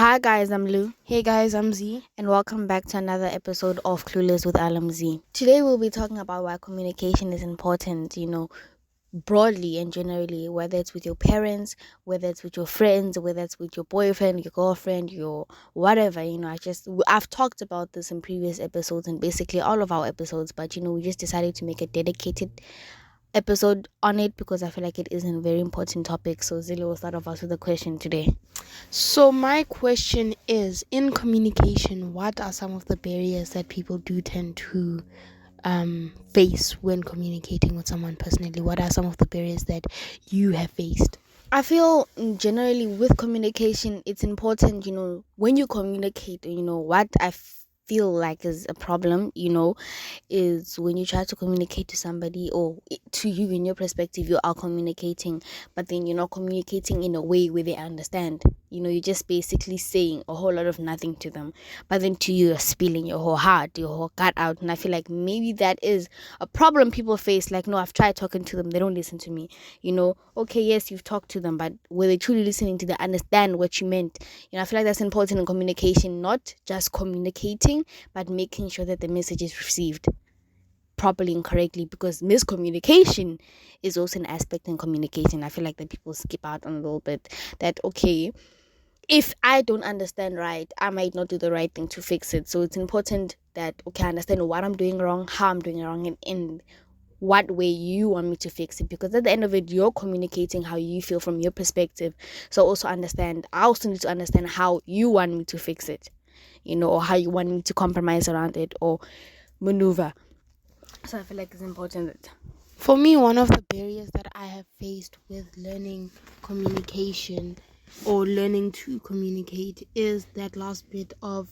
Hi guys, I'm Lou, Hey guys, I'm Z. and welcome back to another episode of Clueless with LMZ. Today we'll be talking about why communication is important, broadly and generally, whether it's with your parents, whether it's with your friends, whether it's with your boyfriend, your girlfriend, your whatever. I've talked about this in previous episodes and basically all of our episodes, but we just decided to make a dedicated episode on it because I feel like it is a very important topic. So Zilly will start off us with a question today. So my question is, in communication, what are some of the barriers that people do tend to face when communicating with someone personally? What are some of the barriers that you have faced? I feel generally with communication, it's important, when you communicate, what I feel like is a problem, is when you try to communicate to somebody or to you in your perspective, you are communicating, but then you're not communicating in a way where they understand. You're just basically saying a whole lot of nothing to them, but then to you, you're spilling your whole heart, your whole gut out. And I feel like maybe that is a problem people face. Like, no, I've tried talking to them, they don't listen to me. Okay, yes, you've talked to them, but were they truly listening to they understand what you meant? I feel like that's important in communication, not just communicating, but making sure that the message is received properly and correctly, because miscommunication is also an aspect in communication. I feel like that people skip out on a little bit, that okay, if I don't understand right, I might not do the right thing to fix it. So it's important that okay, I understand what I'm doing wrong, how I'm doing it wrong, and in what way you want me to fix it, because at the end of it, you're communicating how you feel from your perspective. So I also need to understand how you want me to fix it, or how you want me to compromise around it or maneuver. So I feel like it's important that For me, one of the barriers that I have faced with learning communication or learning to communicate is that last bit of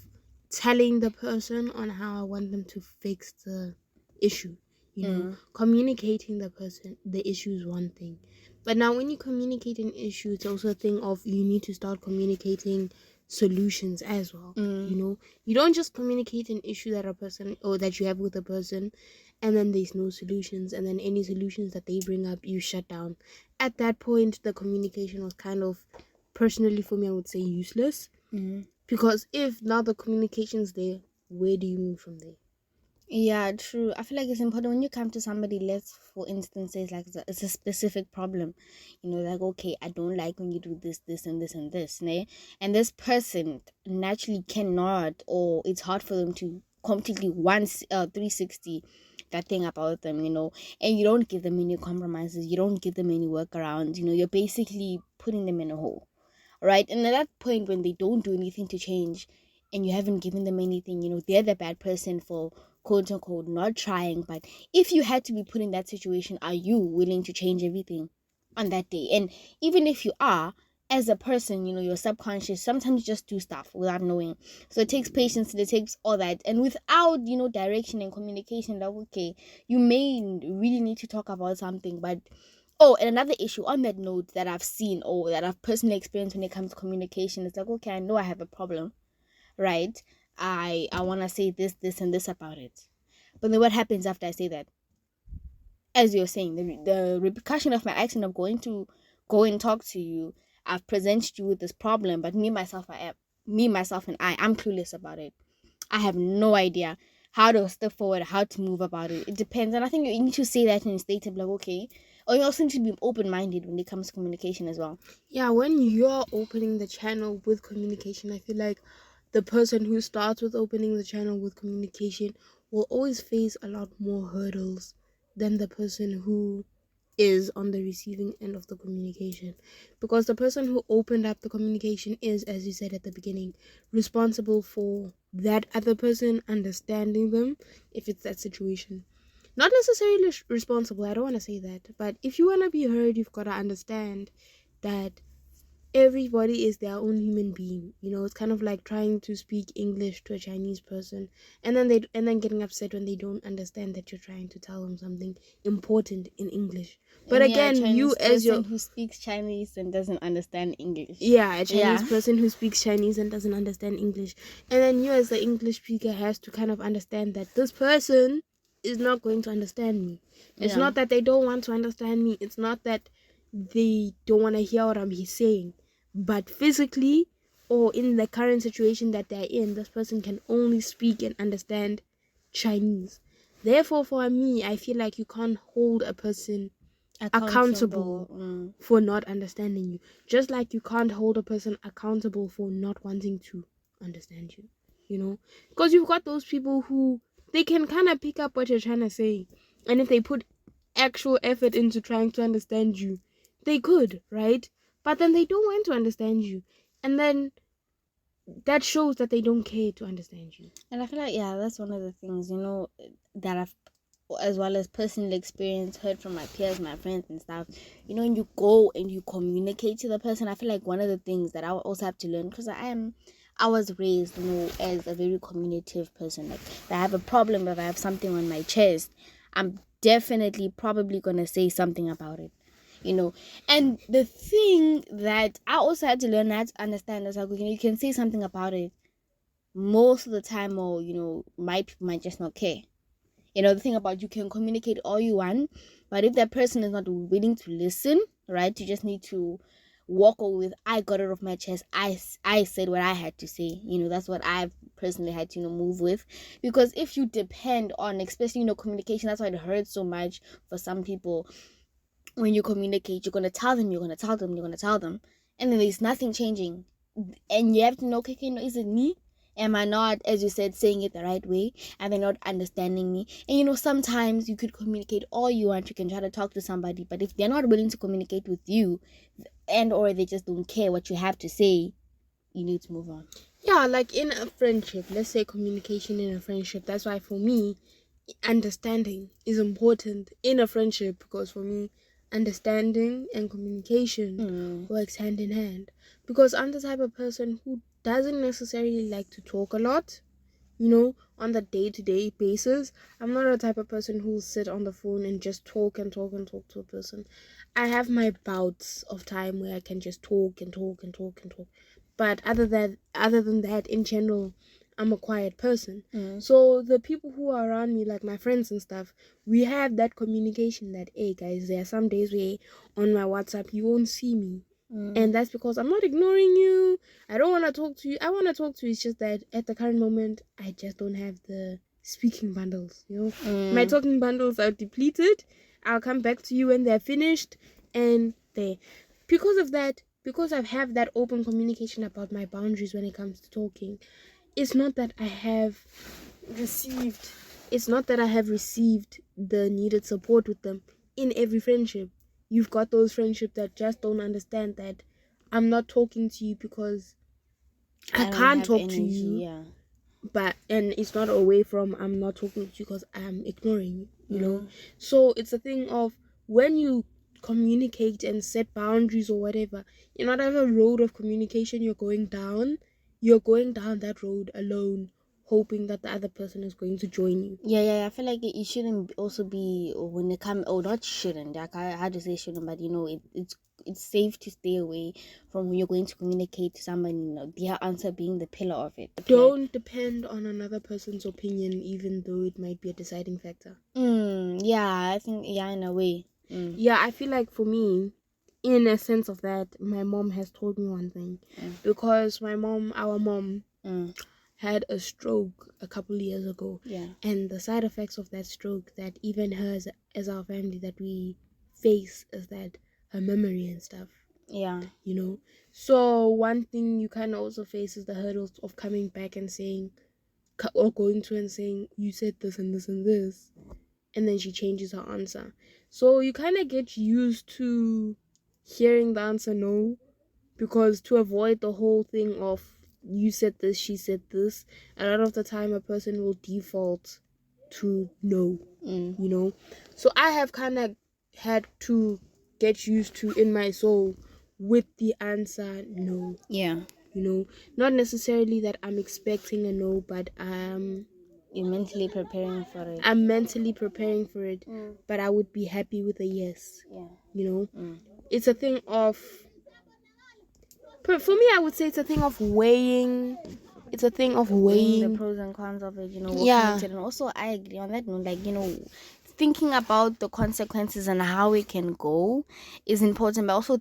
telling the person on how I want them to fix the issue. Communicating the issue is one thing. But now, when you communicate an issue, it's also a thing of you need to start communicating solutions as well. You don't just communicate an issue that a person or that you have with a person and then there's no solutions, and then any solutions that they bring up you shut down. At that point, the communication was kind of, personally for me, I would say useless, because if now the communication's there, where do you move from there? Yeah, true. I feel like it's important when you come to somebody, let's for instance say it's a specific problem, like okay, I don't like when you do this and this and this, ne? And this person naturally cannot, or it's hard for them to completely 360 that thing about them, and you don't give them any compromises, you don't give them any workarounds, you're basically putting them in a hole, right? And at that point, when they don't do anything to change and you haven't given them anything, they're the bad person for quote unquote not trying. But if you had to be put in that situation, are you willing to change everything on that day? And even if you are, as a person, you're subconscious, sometimes you just do stuff without knowing. So it takes patience and it takes all that, and without direction and communication, like okay, you may really need to talk about something. But oh, and another issue on that note that I've seen or that I've personally experienced when it comes to communication, it's like okay, I know I have a problem, right? I want to say this and this about it, but then what happens after I say that? As you're saying, the repercussion of my action of going to go and talk to you, I've presented you with this problem, but me myself and I'm clueless about it. I have no idea how to step forward, how to move about it. It depends, and I think you need to say that in a state of like okay, or you also need to be open minded when it comes to communication as well. Yeah, when you're opening the channel with communication, I feel like the person who starts with opening the channel with communication will always face a lot more hurdles than the person who is on the receiving end of the communication, because the person who opened up the communication is, as you said at the beginning, responsible for that other person understanding them, if it's that situation. Not necessarily responsible, I don't want to say that, but if you want to be heard, you've got to understand that everybody is their own human being. It's kind of like trying to speak English to a Chinese person, and then getting upset when they don't understand that you're trying to tell them something important in English. But And yeah, a again, you Chinese as your person who speaks Chinese and doesn't understand English. yeah, a Chinese Yeah. person who speaks Chinese and doesn't understand English, and then you as the English speaker has to kind of understand that this person is not going to understand me. It's Yeah. not that they don't want to understand me, it's not that they don't want to hear what I'm saying, but physically or in the current situation that they're in, this person can only speak and understand Chinese. Therefore, for me, I feel like you can't hold a person Accountable. accountable for not understanding you. Just like you can't hold a person accountable for not wanting to understand you. You know? Because you've got those people who they can kind of pick up what you're trying to say. And if they put actual effort into trying to understand you, they could, right? But then they don't want to understand you. And then that shows that they don't care to understand you. And I feel like, yeah, that's one of the things, that I've, as well as personal experience, heard from my peers, my friends and stuff. When you go and you communicate to the person, I feel like one of the things that I also have to learn, because I was raised, as a very communicative person. Like, if I have a problem, if I have something on my chest, I'm definitely probably gonna say something about it. And the thing that I also had to learn, I had to understand, is like, you can say something about it most of the time, or my people might just not care. The thing about, you can communicate all you want, but if that person is not willing to listen, right, you just need to walk away with, I got it off my chest, I said what I had to say. That's what I've personally had to move with. Because if you depend on, especially communication, that's why it hurts so much for some people. When you communicate, you're going to tell them, you're going to tell them, you're going to tell them, and then there's nothing changing. And you have to know, okay, is it me? Am I not, as you said, saying it the right way? Are they not understanding me? And sometimes you could communicate all you want, you can try to talk to somebody, but if they're not willing to communicate with you, and or they just don't care what you have to say, you need to move on. Yeah, like in a friendship, let's say communication in a friendship. That's why for me, understanding is important in a friendship, because for me, understanding and communication works hand in hand. Because I'm the type of person who doesn't necessarily like to talk a lot, on the day-to-day basis. I'm not a type of person who'll sit on the phone and just talk and talk and talk to a person. I have my bouts of time where I can just talk and talk and talk and talk. But other than that, in general, I'm a quiet person. So the people who are around me, like my friends and stuff, we have that communication that, hey guys, there are some days where on my WhatsApp you won't see me. And that's because I'm not ignoring you. I don't want to talk to you. I want to talk to you. It's just that at the current moment, I just don't have the speaking bundles. My talking bundles are depleted. I'll come back to you when they're finished. And there. Because of that, because I have that open communication about my boundaries when it comes to talking, it's not that I have received the needed support with them in every friendship. You've got those friendships that just don't understand that I'm not talking to you because I don't can't have talk to energy, you. yeah. And it's not away from I'm not talking to you because I'm ignoring you. So it's a thing of, when you communicate and set boundaries or whatever, in whatever road of communication you're going down that road alone, hoping that the other person is going to join you. Yeah. I feel like it shouldn't also be, when it comes, not shouldn't, like, I had to say shouldn't, but it's safe to stay away from when you're going to communicate to somebody, their answer being the pillar of it. Don't depend on another person's opinion, even though it might be a deciding factor. Yeah, I think, yeah, in a way. Yeah, I feel like for me, in a sense of that, my mom has told me one thing. Because our mom, had a stroke a couple of years ago. Yeah. And the side effects of that stroke, that even her as our family that we face, is that her memory and stuff. Yeah. So one thing you kind of also face is the hurdles of coming back and saying, or going to and saying, you said this and this and this, and then she changes her answer. So you kind of get used to hearing the answer no, because to avoid the whole thing of you said this, she said this, a lot of the time a person will default to no. So I have kind of had to get used to, in my soul, with the answer no. Yeah. Not necessarily that I'm expecting a no, but You're mentally preparing for it. I'm mentally preparing for it, but I would be happy with a yes. Yeah. It's a thing of, for me, I would say it's a thing of weighing. It's a thing of Weighing the weighing. pros and cons of it, Yeah. And also, I agree on that note. Like, thinking about the consequences and how it can go is important, but also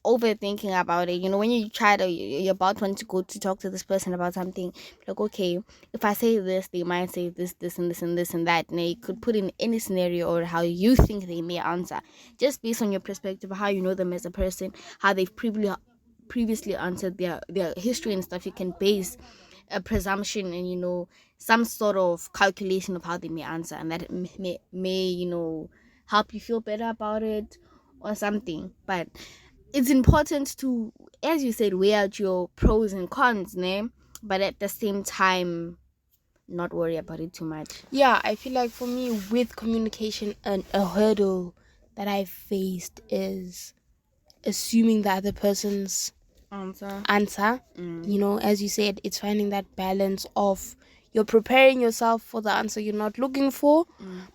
overthinking about it. When you try to, you're about want to go to talk to this person about something, like, okay, if I say this, they might say this, this, and this, and this, and that. And you could put in any scenario or how you think they may answer, just based on your perspective, how you know them as a person, how they've previously answered their history and stuff. You can base a presumption and some sort of calculation of how they may answer, and that may help you feel better about it or something. But it's important to, as you said, weigh out your pros and cons, ne? But at the same time, not worry about it too much. Yeah, I feel like for me with communication, a hurdle that I faced is assuming the other person's Answer. answer. As you said, it's finding that balance of you're preparing yourself for the answer you're not looking for,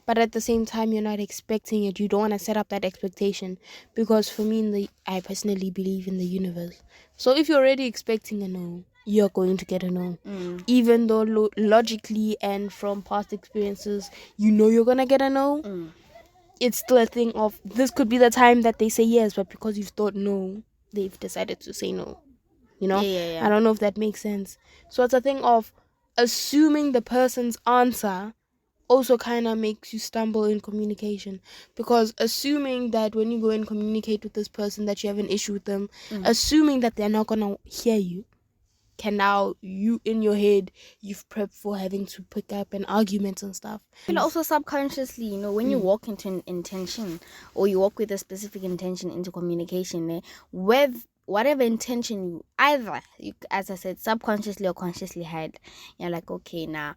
but at the same time you're not expecting it. You don't want to set up that expectation, because for me, I personally believe in the universe. So if you're already expecting a no, you're going to get a no. Even though logically and from past experiences you're gonna get a no, it's still a thing of this could be the time that they say yes, but because you've thought no, they've decided to say no. Yeah, yeah, I yeah. don't know if that makes sense. So it's a thing of assuming the person's answer also kind of makes you stumble in communication, because assuming that when you go and communicate with this person that you have an issue with them, assuming that they're not gonna hear you, can now you in your head you've prepped for having to pick up an argument and stuff. I feel also subconsciously, when you walk into an intention, or you walk with a specific intention into communication, with whatever intention as I said, subconsciously or consciously had, you're like, okay, now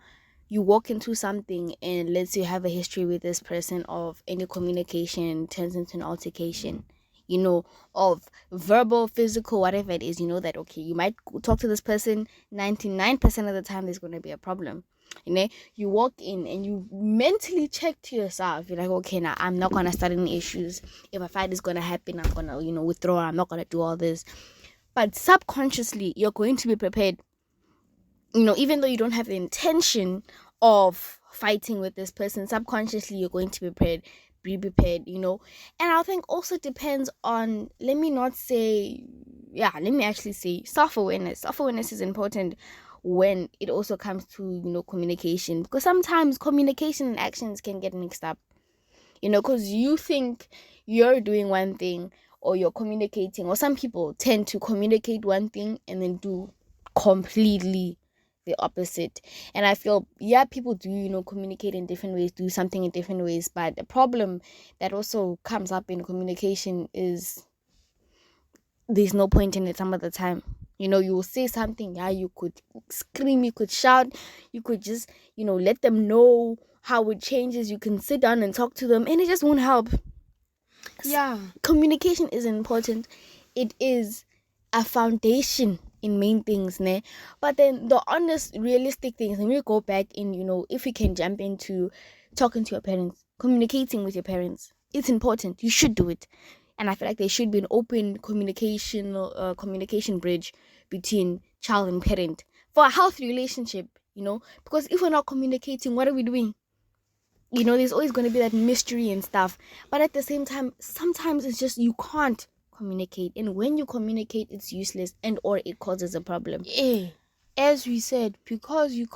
you walk into something, and let's say you have a history with this person of any communication turns into an altercation, of verbal, physical, whatever it is. That, okay, you might talk to this person 99% of the time, there's going to be a problem. You walk in and you mentally check to yourself. You're like, okay, now I'm not gonna start any issues. If a fight is gonna happen, I'm gonna, withdraw. I'm not gonna do all this. But subconsciously, you're going to be prepared. Even though you don't have the intention of fighting with this person, subconsciously you're going to be prepared. And I think also depends on, let me actually say self-awareness. Self-awareness is important when it also comes to communication, because sometimes communication and actions can get mixed up, because you think you're doing one thing, or you're communicating, or some people tend to communicate one thing and then do completely the opposite. And I feel, yeah, people do communicate in different ways, do something in different ways, but the problem that also comes up in communication is there's no point in it some of the time. You will say something, yeah, you could scream, you could shout, you could just let them know how it changes. You can sit down and talk to them, and it just won't help. Yeah. Communication is important. It is a foundation in main things, ne? But then the honest, realistic things, and we go back in, if we can jump into talking to your parents, communicating with your parents, it's important. You should do it. And I feel like there should be an open communication bridge between child and parent for a healthy relationship, because if we're not communicating, what are we doing? There's always going to be that mystery and stuff. But at the same time, sometimes it's just you can't communicate. And when you communicate, it's useless and or it causes a problem. Yeah. As we said, because you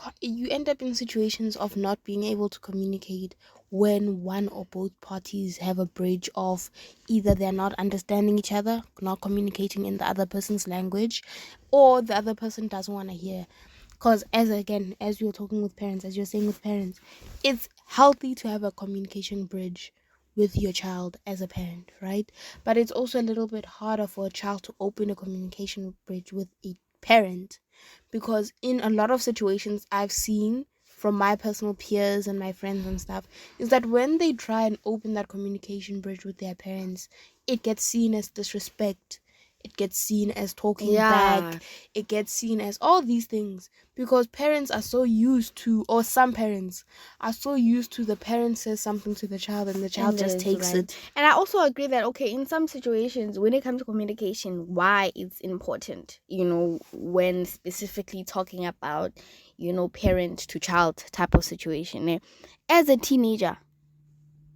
end up in situations of not being able to communicate when one or both parties have a bridge of either they're not understanding each other, not communicating in the other person's language, or the other person doesn't want to hear. Because as you're talking with parents, as you're saying with parents, it's healthy to have a communication bridge with your child as a parent, right? But it's also a little bit harder for a child to open a communication bridge with a parent, because in a lot of situations I've seen from my personal peers and my friends and stuff, is that when they try and open that communication bridge with their parents, it gets seen as disrespect, it gets seen as talking Yeah. back, it gets seen as all these things, because parents are so used to, or some parents are so used to, the parent says something to the child and the child And just that is takes right. it. And I also agree that, okay, in some situations, when it comes to communication, why it's important, when specifically talking about, parent to child type of situation. As a teenager,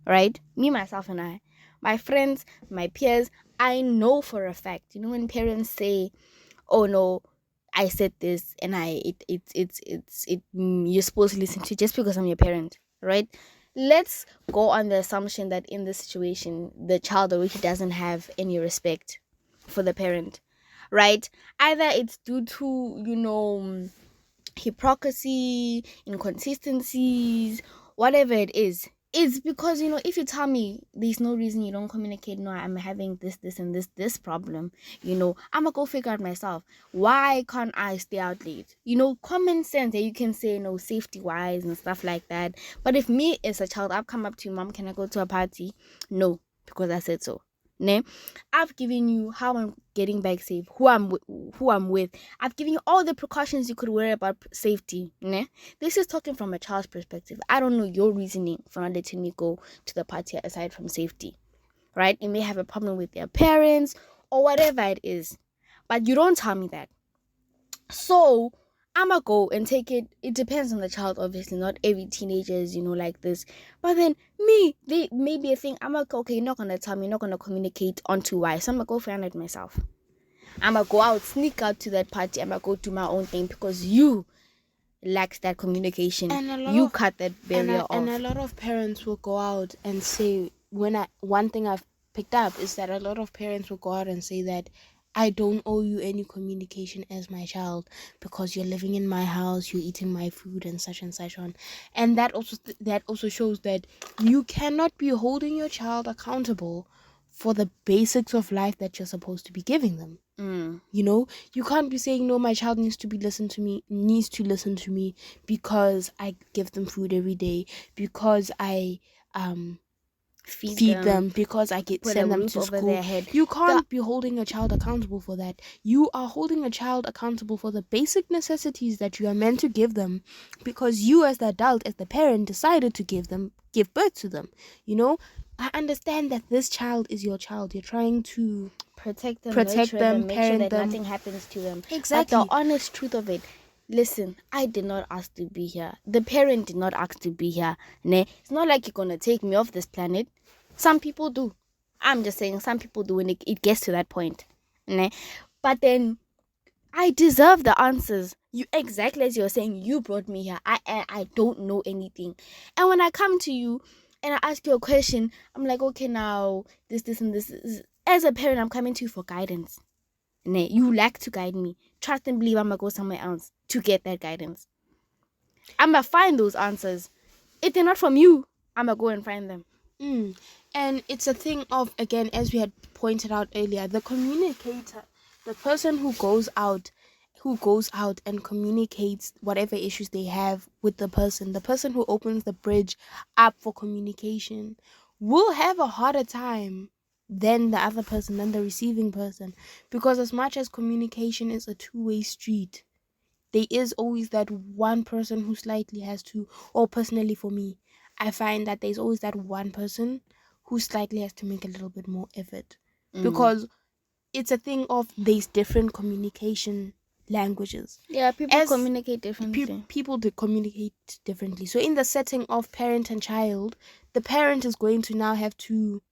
right? Me, myself, and I, my friends, my peers, I know for a fact, when parents say, oh no, I said this and you're supposed to listen to just because I'm your parent, right? Let's go on the assumption that in this situation the child already doesn't have any respect for the parent, right? Either it's due to hypocrisy, inconsistencies, whatever it is. It's because, if you tell me there's no reason you don't communicate, no, I'm having this and this problem, I'm gonna go figure out myself. Why can't I stay out late? Common sense that you can say no, safety wise and stuff like that. But if me as a child, I've come up to you, mom, can I go to a party? No, because I said so. Ne? I've given you how I'm getting back safe, who I'm with. I've given you all the precautions you could worry about safety. Ne? This is talking from a child's perspective. I don't know your reasoning for not letting me go to the party aside from safety. Right? You may have a problem with their parents or whatever it is. But you don't tell me that. So I'ma go and take it. It depends on the child, obviously. Not every teenager is, like this. But then they maybe a thing. I'ma go, okay, you're not gonna tell me, you're not gonna communicate onto why. So I'ma go find it myself. I'ma go out, sneak out to that party. I'ma go do my own thing because you lacked that communication. And a lot You of cut that barrier and a off. lot of parents will go out and say, one thing I've picked up is that a lot of parents will go out and say that I don't owe you any communication as my child because you're living in my house, you're eating my food and such on. And that also shows that you cannot be holding your child accountable for the basics of life that you're supposed to be giving them. Mm. You can't be saying, no, my child needs to listen to me because I give them food every day, because I Feed feed them, them, because I put a send them roof to over school. their head. You The can't be holding a child accountable for that. You are holding a child accountable for the basic necessities that you are meant to give them because you, as the adult, as the parent, decided to give birth to them. I understand that this child is your child. You're trying to protect them, protect nurture them, them, make sure parent that them. nothing happens to them. But the Exactly. honest truth of it, listen, I did not ask to be here. The parent did not ask to be here. Ne? It's not like you're gonna take me off this planet. Some people do. I'm just saying some people do when it gets to that point. Ne? But then I deserve the answers. You exactly as you're saying, you brought me here. I don't know anything. And when I come to you and I ask you a question, I'm like, okay, now this and this is, as a parent, I'm coming to you for guidance. Nay, you lack to guide me. Trust and believe I'm gonna go somewhere else to get that guidance. I'm gonna find those answers. If they're not from you, I'm gonna go and find them. Mm. And it's a thing of, again, as we had pointed out earlier, the communicator, the person who goes out and communicates whatever issues they have with the person who opens the bridge up for communication will have a harder time than the other person, than the receiving person. Because as much as communication is a two-way street, there is always that one person who slightly has to, or personally for me, I find that there's always that one person who slightly has to make a little bit more effort, Mm. because it's a thing of there's different communication languages. Yeah, people As communicate differently. people do communicate differently, so in the setting of parent and child, the parent is going to now have to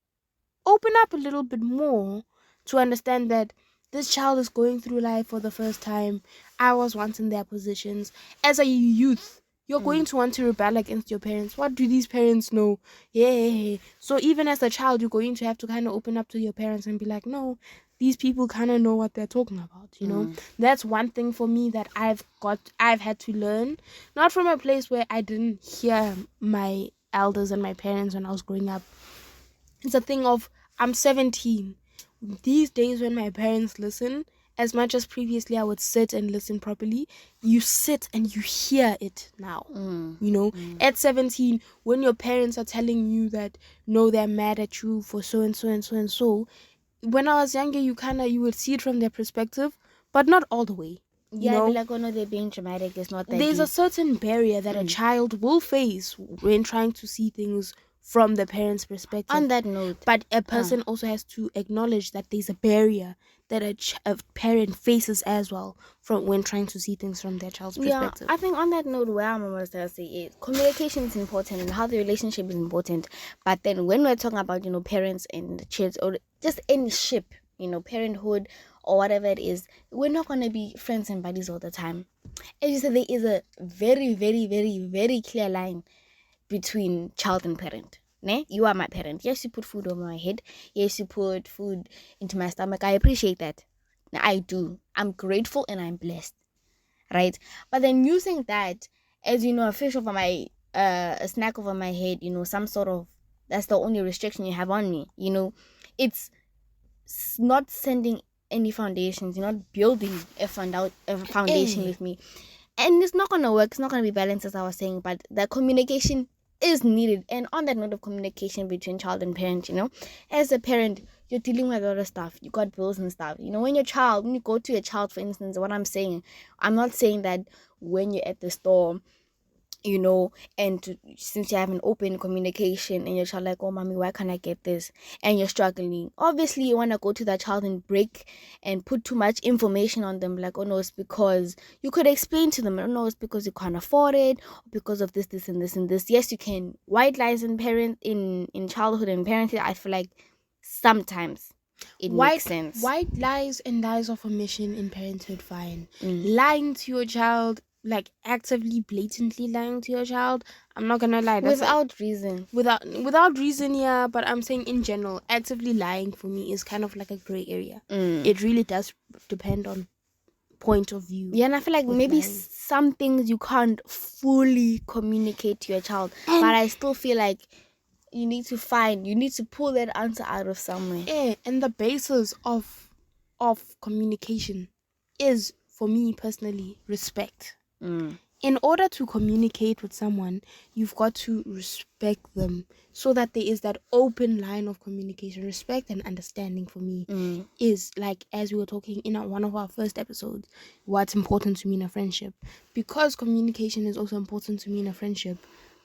open up a little bit more to understand that this child is going through life for the first time. I was once in their positions. As a youth, you're going Mm. to want to rebel against your parents. What do these parents know? Yeah. So even as a child, you're going to have to kind of open up to your parents and be like, no, these people kind of know what they're talking about. Mm. That's one thing for me that I've had to learn, not from a place where I didn't hear my elders and my parents when I was growing up. It's a thing of, I'm 17. These days when my parents listen, as much as previously I would sit and listen properly, you sit and you hear it now. Mm. At 17, when your parents are telling you that no, they're mad at you for so and so and so and so, when I was younger, you would see it from their perspective, but not all the way. You Yeah, I'd be know, like, oh no, they're being dramatic. It's not that there's a deep. certain barrier that a Mm. child will face when trying to see things from the parent's perspective. On that note, But a person also has to acknowledge that there's a barrier that a parent faces as well from when trying to see things from their child's Yeah, perspective. I think on that note, where I'm almost gonna say is communication is important and how the relationship is important. But then when we're talking about parents and kids or just any ship, parenthood or whatever it is, we're not gonna be friends and buddies all the time. As you said, there is a very, very, very, very clear line between child and parent. Ne? You are my parent. Yes, you put food on my head. Yes, you put food into my stomach. I appreciate that. I do. I'm grateful and I'm blessed. Right? But then using that as a fish over my a snack over my head, some sort of that's the only restriction you have on me. It's not sending any foundations. You're not building a foundation Eh, with me, and it's not gonna work. It's not gonna be balanced, as I was saying. But the communication is needed. And on that note of communication between child and parent, as a parent, you're dealing with a lot of stuff. You got bills and stuff. When you go to a child, for instance, what I'm not saying that when you're at the store, and since you have an open communication and your child like, oh mommy, why can't I get this, and you're struggling, obviously you want to go to that child and break and put too much information on them, like, oh no, it's because you could explain to them, oh no, it's because you can't afford it, or because of this and this and this. Yes, you can white lies in childhood and parenting. I feel like sometimes it makes sense. white lies and lies of omission in parenthood, fine. Mm. Lying to your child, like actively, blatantly lying to your child, I'm not gonna lie, that's Without reason. without reason, yeah. But I'm saying in general, actively lying for me is kind of like a gray area. It really does depend on point of view Yeah, and I feel like with maybe lying. some things you can't fully communicate to your child, but And I still feel like you need to pull that answer out of somewhere. and the basis of communication is, for me personally, respect. Mm. In order to communicate with someone, you've got to respect them, so that there is that open line of communication. Respect and understanding, for me, Mm. is like, as we were talking in one of our first episodes, what's important to me in a friendship. Because communication is also important to me in a friendship,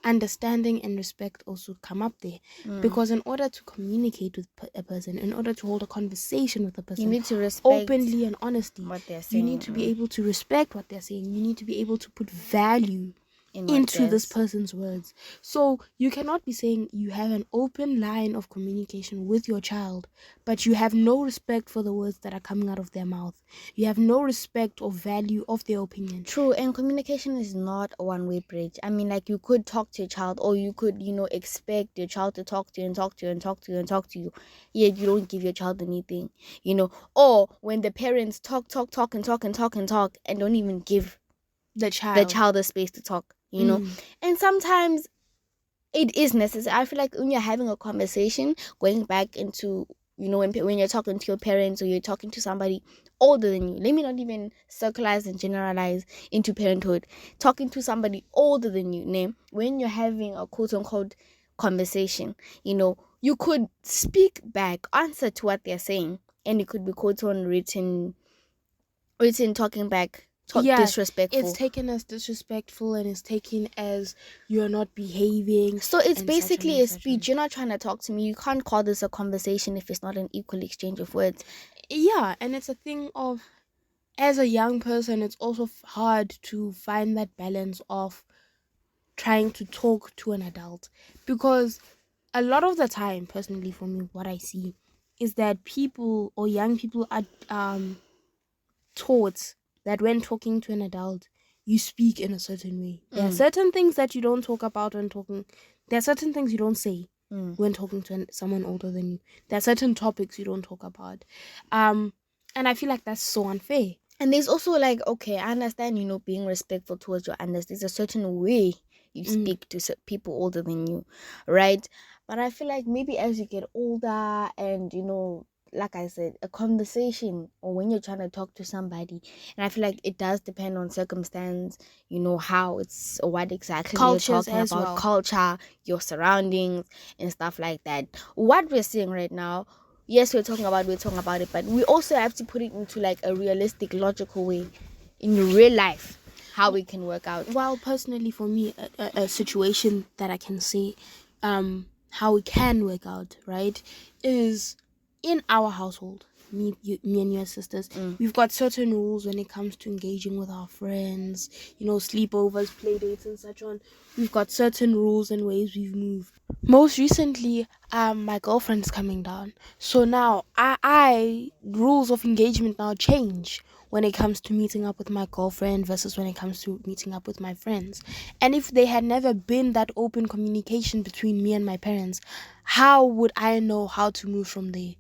understanding and respect also come up there. Mm. Because in order to communicate with a person, in order to hold a conversation with a You person need to respect openly and honestly, what they're you need saying. to be able to respect what they're saying. You need to be able to put value In what into this theirs. person's words. So you cannot be saying you have an open line of communication with your child, but you have no respect for the words that are coming out of their mouth. You have no respect or value of their opinion. True, and communication is not a one-way bridge. I mean, like, you could talk to your child, or you could, expect your child to talk to you and talk to you and talk to you and talk to you. Yet you don't give your child anything, Or when the parents talk and talk and talk and talk and don't even give The the child. child the space to talk. Mm. And sometimes it is necessary. I feel like when you're having a conversation, going back into, when you're talking to your parents or you're talking to somebody older than you, let me not even circleize and generalize into parenthood, talking to somebody older than you, name, when you're having a quote unquote conversation, you could speak back, answer to what they're saying, and it could be quote on written talking back, Yeah, it's disrespectful. taken as disrespectful, and it's taken as you're not behaving, So it's and such basically and a such. speech. You're not trying to talk to me. You can't call this a conversation if it's not an equal exchange of words. Yeah, and it's a thing of, as a young person, it's also hard to find that balance of trying to talk to an adult, because a lot of the time, personally for me, what I see is that people or young people are taught that when talking to an adult, you speak in a certain way. There are Mm, certain things that you don't talk about when talking. There are certain things you don't say mm. when talking to someone older than you. There are certain topics you don't talk about. Um, and I feel like that's so unfair. And there's also like, okay, I understand, being respectful towards your elders. There's a certain way you Mm. speak to people older than you, right? But I feel like maybe as you get older and, like I said, a conversation or when you're trying to talk to somebody, and I feel like it does depend on circumstance, how it's or what exactly you're Cultures talking as about, well. culture, your surroundings, and stuff like that. What we're seeing right now, yes, we're talking about it, but we also have to put it into like a realistic, logical way in real life, how it can work out. While personally for me, a situation that I can say how it can work out, right, is in our household. me and your sisters. Mm. We've got certain rules when it comes to engaging with our friends, sleepovers, play dates, and such on. We've got certain rules and ways we've moved. Most recently, my girlfriend's coming down. So now I rules of engagement now change when it comes to meeting up with my girlfriend versus when it comes to meeting up with my friends. And if they had never been that open communication between me and my parents, how would I know how to move from there?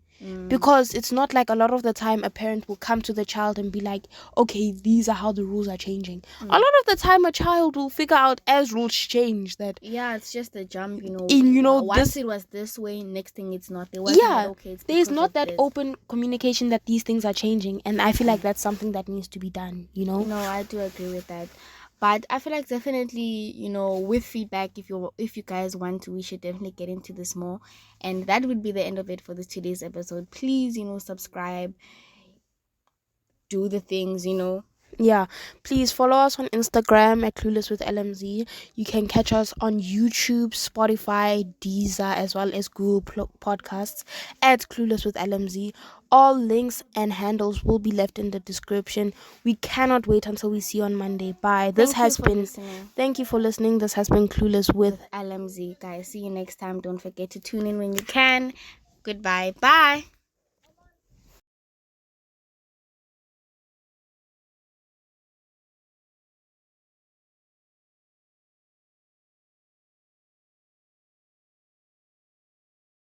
Because it's not like a lot of the time a parent will come to the child and be like, okay, these are how the rules are changing. A lot of the time a child will figure out as rules change that Yeah, it's just a jump, in once this it was this way, next thing it's not. It wasn't that yeah, okay, it's there's because not of that this. open communication that these things are changing, and I feel like that's something that needs to be done. No, I do agree with that. But I feel like definitely, with feedback, if you guys want to, we should definitely get into this more. And that would be the end of it for this today's episode. Please, subscribe, do the things. Yeah, please follow us on Instagram at Clueless with LMZ. You can catch us on YouTube, Spotify, Deezer, as well as Google Podcasts at Clueless with LMZ. All links and handles will be left in the description. We cannot wait until we see you on Monday. Bye. Thank you for listening Thank you for listening. This has been Clueless with with LMZ, guys. See you next time. Don't forget to tune in when you can. Goodbye. Bye.